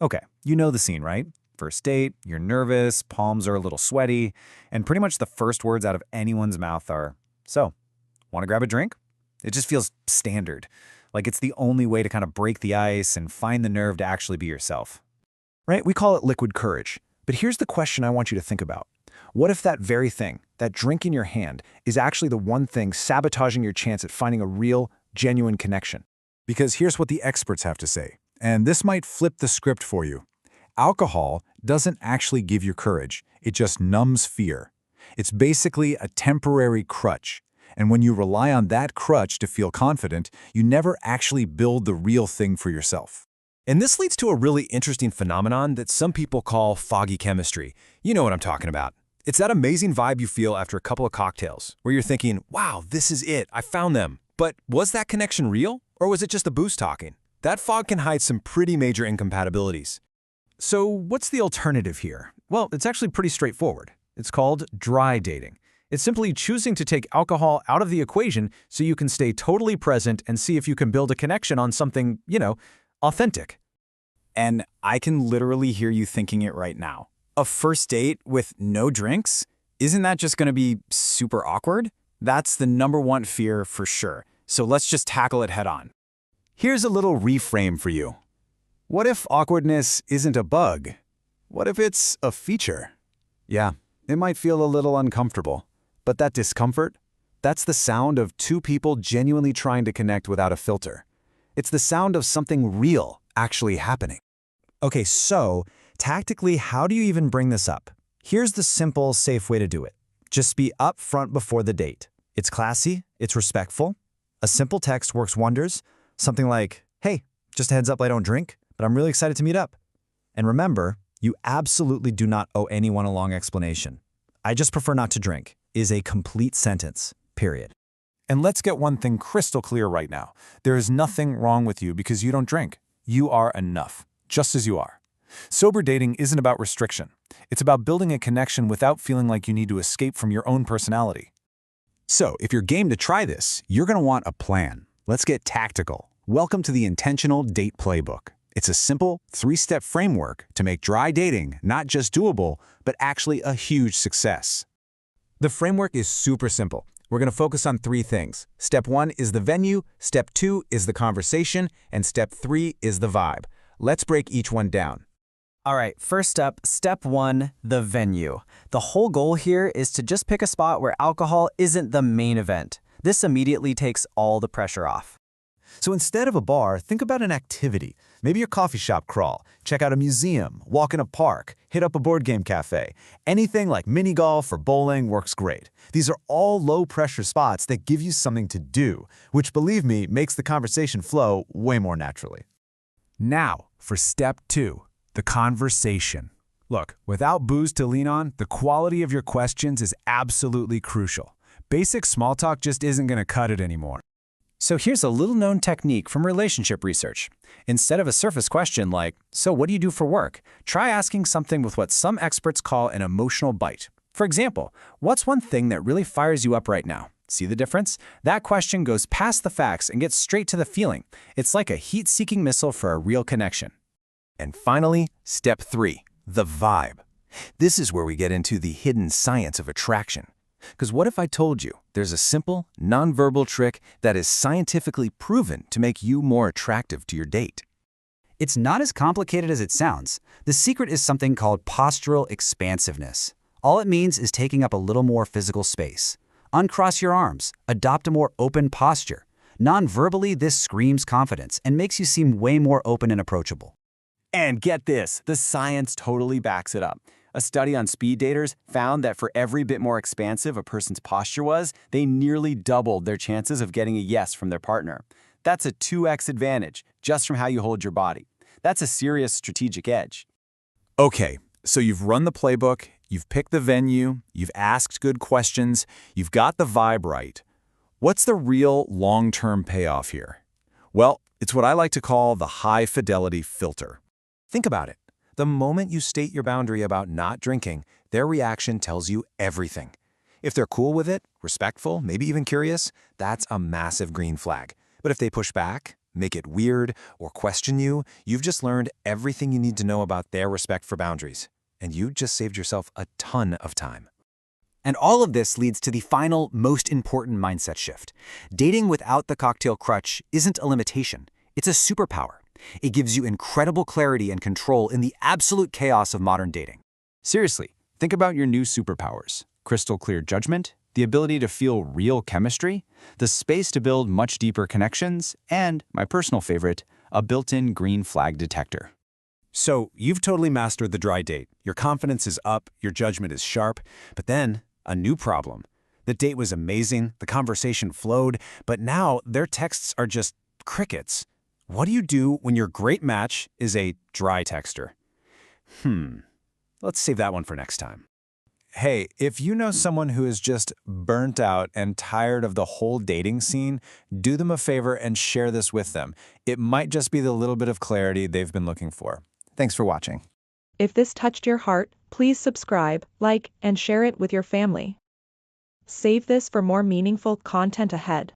Okay, you know the scene, right? First date, you're nervous, palms are a little sweaty, and pretty much the first words out of anyone's mouth are, "So, want to grab a drink?" It just feels standard. Like it's the only way to kind of break the ice and find the nerve to actually be yourself. Right? We call it liquid courage. But here's the question I want you to think about. What if that very thing, that drink in your hand, is actually the one thing sabotaging your chance at finding a real, genuine connection? Because here's what the experts have to say, and this might flip the script for you. Alcohol doesn't actually give you courage, it just numbs fear. It's basically a temporary crutch. And when you rely on that crutch to feel confident, you never actually build the real thing for yourself. And this leads to a really interesting phenomenon that some people call foggy chemistry. You know what I'm talking about. It's that amazing vibe you feel after a couple of cocktails, where you're thinking, wow, this is it, I found them. But was that connection real, or was it just the booze talking? That fog can hide some pretty major incompatibilities. So what's the alternative here? Well, it's actually pretty straightforward. It's called dry dating. It's simply choosing to take alcohol out of the equation so you can stay totally present and see if you can build a connection on something, authentic. And I can literally hear you thinking it right now. A first date with no drinks? Isn't that just going to be super awkward? That's the #1 fear for sure. So let's just tackle it head on. Here's a little reframe for you. What if awkwardness isn't a bug? What if it's a feature? Yeah, it might feel a little uncomfortable, but that discomfort, that's the sound of two people genuinely trying to connect without a filter. It's the sound of something real actually happening. Okay, so tactically, how do you even bring this up? Here's the simple, safe way to do it. Just be upfront before the date. It's classy, it's respectful. A simple text works wonders. Something like, "Hey, just a heads up, I don't drink, but I'm really excited to meet up." And remember, you absolutely do not owe anyone a long explanation. "I just prefer not to drink" is a complete sentence, period. And let's get one thing crystal clear right now. There is nothing wrong with you because you don't drink. You are enough, just as you are. Sober dating isn't about restriction. It's about building a connection without feeling like you need to escape from your own personality. So, if you're game to try this, you're going to want a plan. Let's get tactical. Welcome to the Intentional Date Playbook. It's a simple, 3-step framework to make dry dating not just doable, but actually a huge success. The framework is super simple. We're going to focus on 3 things. Step 1 is the venue, Step 2 is the conversation, and Step 3 is the vibe. Let's break each one down. All right, first up, step 1, the venue. The whole goal here is to just pick a spot where alcohol isn't the main event. This immediately takes all the pressure off. So instead of a bar, think about an activity. Maybe a coffee shop crawl, check out a museum, walk in a park, hit up a board game cafe. Anything like mini golf or bowling works great. These are all low-pressure spots that give you something to do, which, believe me, makes the conversation flow way more naturally. Now, for step 2. The conversation. Look, without booze to lean on, the quality of your questions is absolutely crucial. Basic small talk just isn't going to cut it anymore. So here's a little-known technique from relationship research. Instead of a surface question like, "So what do you do for work?" try asking something with what some experts call an emotional bite. For example, what's one thing that really fires you up right now? See the difference? That question goes past the facts and gets straight to the feeling. It's like a heat-seeking missile for a real connection. And finally, step 3, the vibe. This is where we get into the hidden science of attraction. Because what if I told you there's a simple, nonverbal trick that is scientifically proven to make you more attractive to your date? It's not as complicated as it sounds. The secret is something called postural expansiveness. All it means is taking up a little more physical space. Uncross your arms, adopt a more open posture. Non-verbally, this screams confidence and makes you seem way more open and approachable. And get this, the science totally backs it up. A study on speed daters found that for every bit more expansive a person's posture was, they nearly doubled their chances of getting a yes from their partner. That's a 2x advantage just from how you hold your body. That's a serious strategic edge. Okay, so you've run the playbook, you've picked the venue, you've asked good questions, you've got the vibe right. What's the real long-term payoff here? Well, it's what I like to call the high-fidelity filter. Think about it. The moment you state your boundary about not drinking, their reaction tells you everything. If they're cool with it, respectful, maybe even curious, that's a massive green flag. But if they push back, make it weird, or question you, you've just learned everything you need to know about their respect for boundaries. And you just saved yourself a ton of time. And all of this leads to the final, most important mindset shift. Dating without the cocktail crutch isn't a limitation. It's a superpower. It gives you incredible clarity and control in the absolute chaos of modern dating. Seriously, think about your new superpowers. Crystal clear judgment, the ability to feel real chemistry, the space to build much deeper connections, and, my personal favorite, a built-in green flag detector. So you've totally mastered the dry date. Your confidence is up, your judgment is sharp, but then a new problem. The date was amazing, the conversation flowed, but now their texts are just crickets. What do you do when your great match is a dry texter? Let's save that one for next time. Hey, if you know someone who is just burnt out and tired of the whole dating scene, do them a favor and share this with them. It might just be the little bit of clarity they've been looking for. Thanks for watching. If this touched your heart, please subscribe, like, and share it with your family. Save this for more meaningful content ahead.